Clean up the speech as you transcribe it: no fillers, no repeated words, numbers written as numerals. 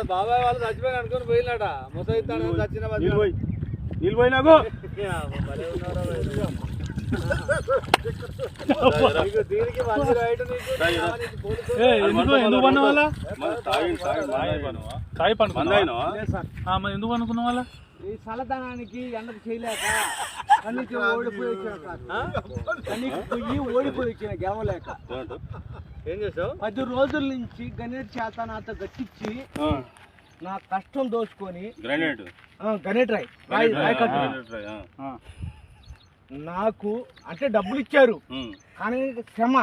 బాబాయ్ వాళ్ళు చచ్చిపోయి అనుకుని పోయినాట ముసైతాను చచ్చిన నీళ్ళు పోయినాకు దీనికి మంచి రైట్ ఎందుకు పన్న వాళ్ళ ఎందుకు అనుకున్న వాళ్ళ ఈ చల్లదనానికి ఎండకు చేయలేక కన్నీకి ఓడిపోయి వచ్చిన కన్నీకి పొయ్యి ఓడిపోయి వచ్చిన గెలవలేక ఏం చేసావు 10 రోజుల నుంచి గణేట్ చేత నాతో గట్టించి నా కష్టం దోచుకొని గణేట్ రాయ్ నాకు అంటే డబ్బులు ఇచ్చారు కానీ శ్రమ